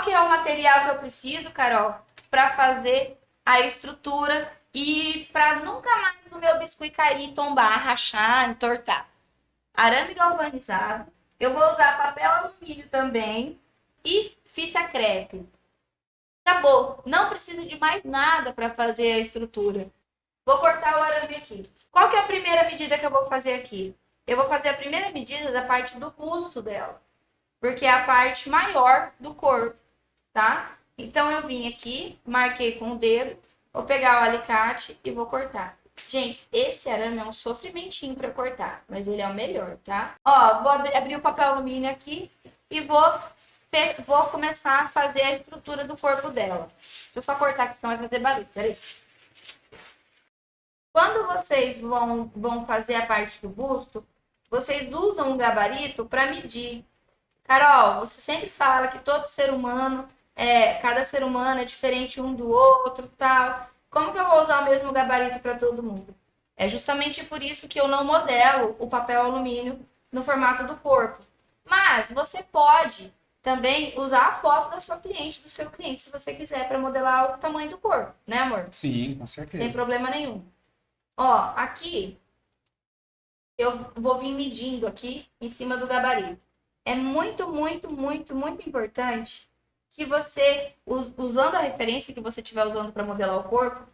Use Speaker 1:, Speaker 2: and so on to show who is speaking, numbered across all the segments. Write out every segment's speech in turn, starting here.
Speaker 1: Qual que é o material que eu preciso, Carol, para fazer a estrutura e para nunca mais o meu biscuit cair, tombar, rachar, entortar? Arame galvanizado. Eu vou usar papel alumínio também e fita crepe. Acabou. Não precisa de mais nada para fazer a estrutura. Vou cortar o arame aqui. Qual que é a primeira medida que eu vou fazer aqui? Eu vou fazer a primeira medida da parte do busto dela, porque é a parte maior do corpo, tá? Então eu vim aqui, marquei com o dedo, vou pegar o alicate e vou cortar. Gente, esse arame é um sofrimentinho para cortar, mas ele é o melhor, tá? Ó, vou abrir o papel alumínio aqui e vou começar a fazer a estrutura do corpo dela. Deixa eu só cortar, que senão vai fazer barulho. Peraí. Quando vocês vão fazer a parte do busto, vocês usam um gabarito para medir. Carol, você sempre fala que todo ser humano, cada ser humano é diferente um do outro, tal. Como que eu vou usar o mesmo gabarito para todo mundo? É justamente por isso que eu não modelo o papel alumínio no formato do corpo. Mas você pode também usar a foto da sua cliente, do seu cliente, se você quiser, para modelar o tamanho do corpo, né, amor?
Speaker 2: Sim, com
Speaker 1: Não
Speaker 2: certeza.
Speaker 1: tem problema nenhum. Ó, aqui eu vou vir medindo aqui em cima do gabarito. É muito, muito, muito, muito importante que você, usando a referência que você estiver usando para modelar o corpo,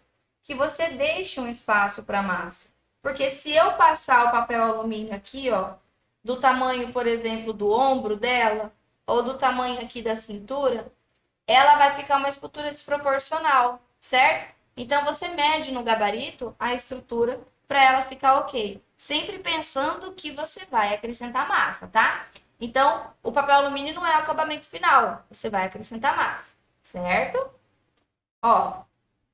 Speaker 1: que você deixe um espaço para massa. Porque se eu passar o papel alumínio aqui, ó, do tamanho, por exemplo, do ombro dela, ou do tamanho aqui da cintura, ela vai ficar uma escultura desproporcional, certo? Então você mede no gabarito a estrutura para ela ficar ok. Sempre pensando que você vai acrescentar massa, tá? Então, o papel alumínio não é o acabamento final. Você vai acrescentar massa, certo? Ó,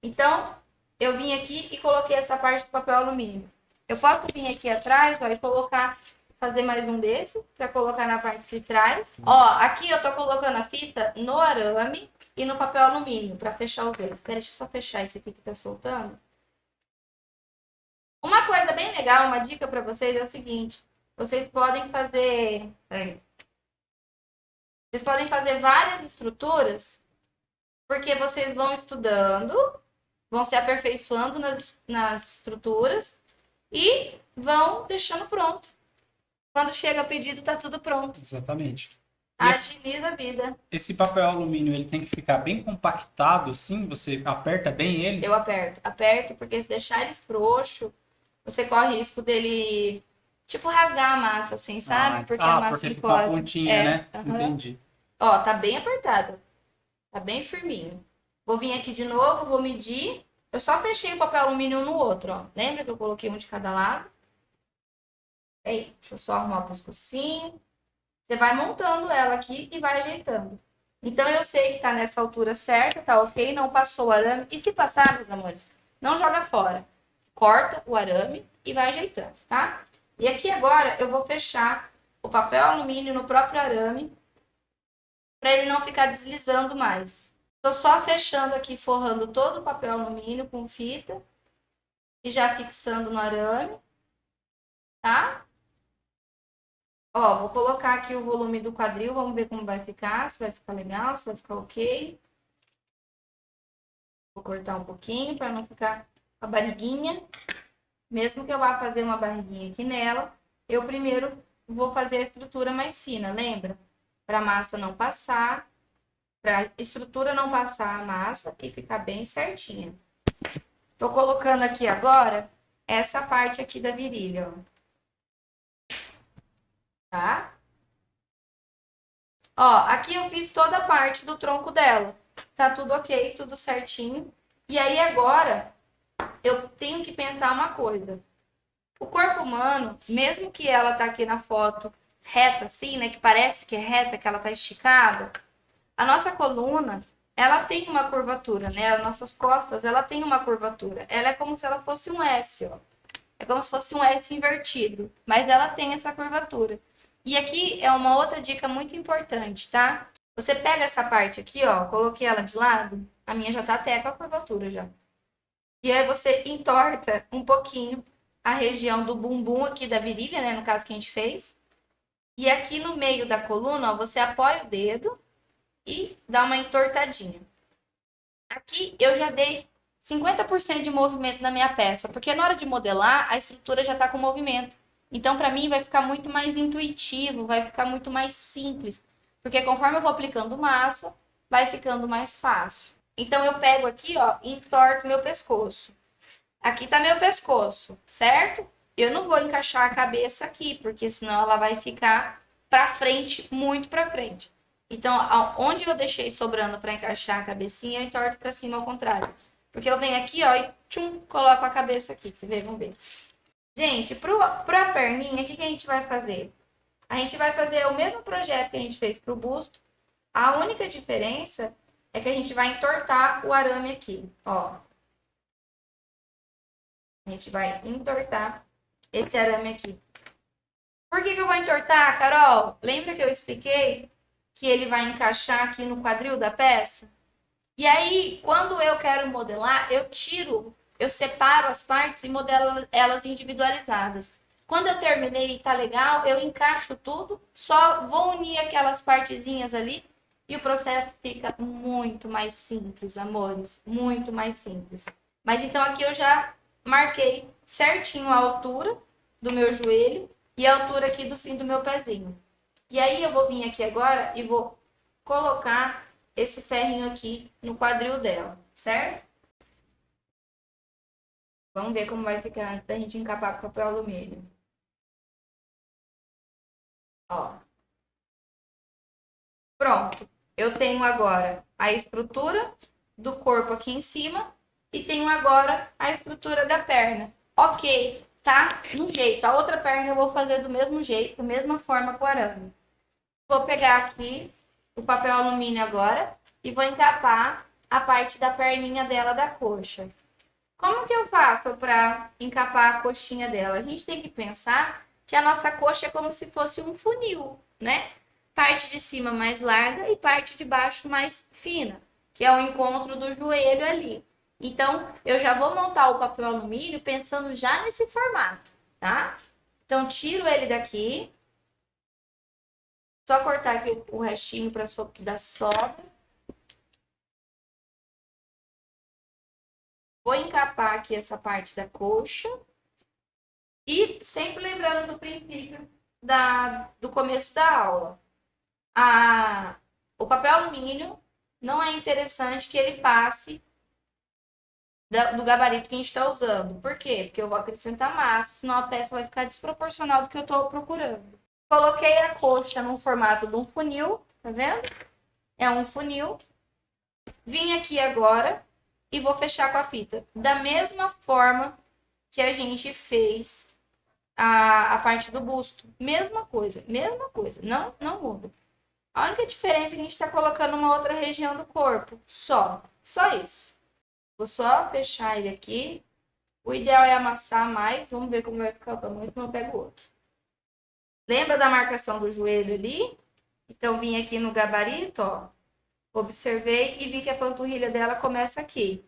Speaker 1: então, eu vim aqui e coloquei essa parte do papel alumínio. Eu posso vir aqui atrás, ó, e colocar, fazer mais um desse, para colocar na parte de trás. Ó, aqui eu tô colocando a fita no arame e no papel alumínio, para fechar os dois. Espera, deixa eu só fechar esse aqui que tá soltando. Uma coisa bem legal, uma dica para vocês é o seguinte. Vocês podem fazer... Vocês podem fazer várias estruturas, porque vocês vão estudando, vão se aperfeiçoando nas estruturas e vão deixando pronto. Quando chega o pedido, tá tudo pronto.
Speaker 2: Exatamente.
Speaker 1: Agiliza a vida.
Speaker 2: Esse papel alumínio, ele tem que ficar bem compactado, assim? Você aperta bem ele?
Speaker 1: Eu aperto, porque se deixar ele frouxo, você corre risco dele, tipo, rasgar a massa, assim, sabe? Porque a massa
Speaker 2: porque fica uma
Speaker 1: encolhe.
Speaker 2: pontinha, né?
Speaker 1: Uhum.
Speaker 2: Entendi.
Speaker 1: Ó, tá bem apertado. Tá bem firminho. Vou vir aqui de novo, vou medir. Eu só fechei o papel alumínio um no outro, ó. Lembra que eu coloquei um de cada lado? Aí, deixa eu só arrumar o pescocinho. Você vai montando ela aqui e vai ajeitando. Então, eu sei que tá nessa altura certa, tá ok, não passou o arame. E se passar, meus amores, não joga fora. Corta o arame e vai ajeitando, tá? E aqui agora eu vou fechar o papel alumínio no próprio arame para ele não ficar deslizando mais. Tô só fechando aqui, forrando todo o papel alumínio com fita e já fixando no arame, tá? Ó, vou colocar aqui o volume do quadril, vamos ver como vai ficar, se vai ficar legal, se vai ficar ok. Vou cortar um pouquinho para não ficar a barriguinha. Mesmo que eu vá fazer uma barriguinha aqui nela, eu primeiro vou fazer a estrutura mais fina, lembra? Para a massa não passar, para a estrutura não passar a massa e ficar bem certinha. Tô colocando aqui agora essa parte aqui da virilha, ó. Tá? Ó, aqui eu fiz toda a parte do tronco dela. Tá tudo ok, tudo certinho. E aí agora eu tenho que pensar uma coisa. O corpo humano, mesmo que ela tá aqui na foto reta assim, né, que parece que é reta, que ela tá esticada, a nossa coluna, ela tem uma curvatura, né? As nossas costas, ela tem uma curvatura. Ela é como se ela fosse um S, ó. É como se fosse um S invertido, mas ela tem essa curvatura. E aqui é uma outra dica muito importante, tá? Você pega essa parte aqui, ó, coloquei ela de lado, a minha já tá até com a curvatura já. E aí você entorta um pouquinho a região do bumbum aqui da virilha, né, no caso que a gente fez. E aqui no meio da coluna, ó, você apoia o dedo e dar uma entortadinha. Aqui eu já dei 50% de movimento na minha peça, porque na hora de modelar, a estrutura já está com movimento. Então, para mim, vai ficar muito mais intuitivo, vai ficar muito mais simples. Porque conforme eu vou aplicando massa, vai ficando mais fácil. Então, eu pego aqui, ó, e entorto meu pescoço. Aqui tá meu pescoço, certo? Eu não vou encaixar a cabeça aqui, porque senão ela vai ficar para frente, muito para frente. Então, onde eu deixei sobrando para encaixar a cabecinha, eu entorto para cima ao contrário. Porque eu venho aqui, ó, e tchum, coloco a cabeça aqui. Quer ver? Vamos ver. Gente, pra perninha, o que a gente vai fazer? A gente vai fazer o mesmo projeto que a gente fez pro busto. A única diferença é que a gente vai entortar o arame aqui, ó. A gente vai entortar esse arame aqui. Por que eu vou entortar, Carol? Lembra que eu expliquei que ele vai encaixar aqui no quadril da peça? E aí, quando eu quero modelar, eu separo as partes e modelo elas individualizadas. Quando eu terminei e tá legal, eu encaixo tudo, só vou unir aquelas partezinhas ali e o processo fica muito mais simples, amores, muito mais simples. Mas então aqui eu já marquei certinho a altura do meu joelho e a altura aqui do fim do meu pezinho. E aí eu vou vir aqui agora e vou colocar esse ferrinho aqui no quadril dela, certo? Vamos ver como vai ficar antes da gente encapar com papel alumínio. Ó. Pronto. Eu tenho agora a estrutura do corpo aqui em cima e tenho agora a estrutura da perna. Ok, tá? No jeito. A outra perna eu vou fazer do mesmo jeito, da mesma forma com o arame. Vou pegar aqui o papel alumínio agora e vou encapar a parte da perninha dela da coxa. Como que eu faço para encapar a coxinha dela? A gente tem que pensar que a nossa coxa é como se fosse um funil, né? Parte de cima mais larga e parte de baixo mais fina, que é o encontro do joelho ali. Então, eu já vou montar o papel alumínio pensando já nesse formato, tá? Então, tiro ele daqui. Só cortar aqui o restinho para da sobra. Vou encapar aqui essa parte da coxa. E sempre lembrando do princípio do começo da aula. O papel alumínio não é interessante que ele passe do gabarito que a gente está usando. Por quê? Porque eu vou acrescentar massa, senão a peça vai ficar desproporcional do que eu estou procurando. Coloquei a coxa no formato de um funil, tá vendo? É um funil. Vim aqui agora e vou fechar com a fita. Da mesma forma que a gente fez a parte do busto. Mesma coisa. Não muda. A única diferença é que a gente está colocando uma outra região do corpo. Só isso. Vou só fechar ele aqui. O ideal é amassar mais. Vamos ver como vai ficar o tamanho, senão eu pego outro. Lembra da marcação do joelho ali? Então, vim aqui no gabarito, ó. Observei e vi que a panturrilha dela começa aqui.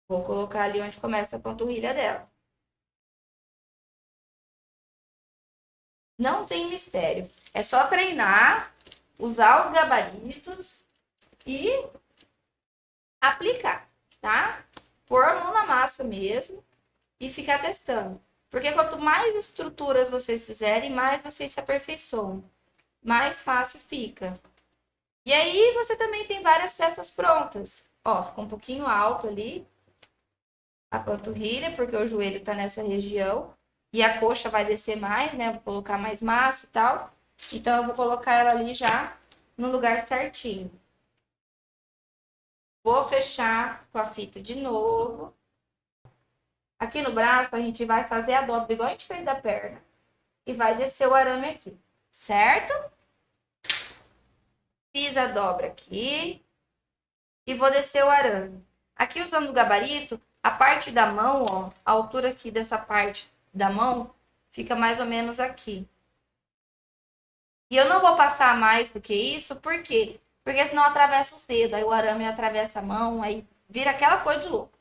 Speaker 1: Vou colocar ali onde começa a panturrilha dela. Não tem mistério. É só treinar, usar os gabaritos e aplicar, tá? Pôr a mão na massa mesmo e ficar testando. Porque quanto mais estruturas vocês fizerem, mais vocês se aperfeiçoam. Mais fácil fica. E aí você também tem várias peças prontas. Ó, ficou um pouquinho alto ali a panturrilha, porque o joelho tá nessa região. E a coxa vai descer mais, né? Vou colocar mais massa e tal. Então, eu vou colocar ela ali já no lugar certinho. Vou fechar com a fita de novo. Aqui no braço, a gente vai fazer a dobra igual a gente fez da perna. E vai descer o arame aqui, certo? Fiz a dobra aqui. E vou descer o arame. Aqui, usando o gabarito, a parte da mão, ó, a altura aqui dessa parte da mão, fica mais ou menos aqui. E eu não vou passar mais do que isso, por quê? Porque senão atravessa os dedos, aí o arame atravessa a mão, aí vira aquela coisa de louco.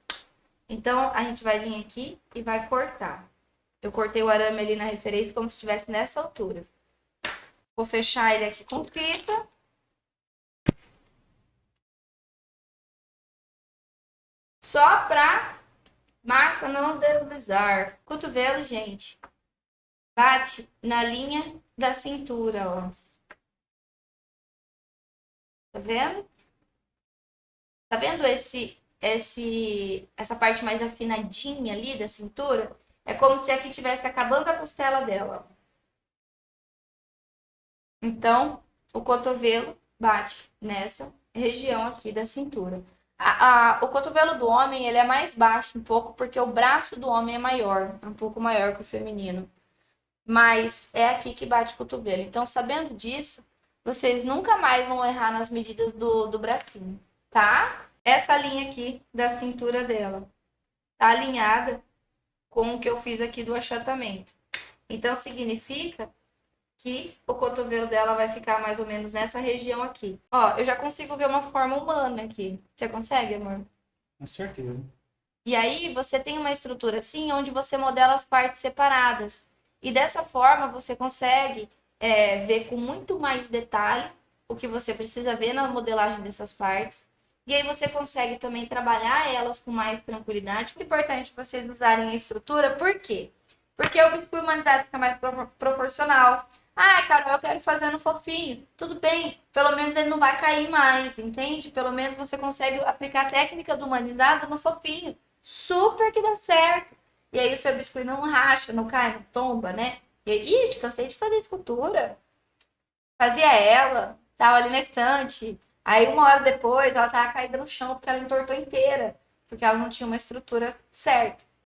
Speaker 1: Então, a gente vai vir aqui e vai cortar. Eu cortei o arame ali na referência como se estivesse nessa altura. Vou fechar ele aqui com fita Só pra massa não deslizar. Cotovelo, gente, bate na linha da cintura, ó. Tá vendo? Tá vendo essa parte mais afinadinha ali da cintura? É como se aqui tivesse acabando a costela dela. Então, o cotovelo bate nessa região aqui da cintura. O cotovelo do homem, ele é mais baixo um pouco, porque o braço do homem é maior, é um pouco maior que o feminino. Mas é aqui que bate o cotovelo. Então, sabendo disso, vocês nunca mais vão errar nas medidas do bracinho, tá? Essa linha aqui da cintura dela tá alinhada com o que eu fiz aqui do achatamento. Então, significa que o cotovelo dela vai ficar mais ou menos nessa região aqui. Ó, eu já consigo ver uma forma humana aqui. Você consegue, amor?
Speaker 2: Com certeza.
Speaker 1: E aí, você tem uma estrutura assim, onde você modela as partes separadas. E dessa forma, você consegue ver com muito mais detalhe o que você precisa ver na modelagem dessas partes. E aí você consegue também trabalhar elas com mais tranquilidade. Muito importante vocês usarem a estrutura, por quê? Porque o biscuit humanizado fica mais proporcional. Ah, Carol, eu quero fazer no fofinho. Tudo bem, pelo menos ele não vai cair mais, entende? Pelo menos você consegue aplicar a técnica do humanizado no fofinho. Super que dá certo. E aí o seu biscuit não racha, não cai, não tomba, né? E aí, ixi, cansei de fazer escultura. Fazia ela, tava ali na estante. Aí uma hora depois ela tava caída no chão porque ela entortou inteira. Porque ela não tinha uma estrutura certa.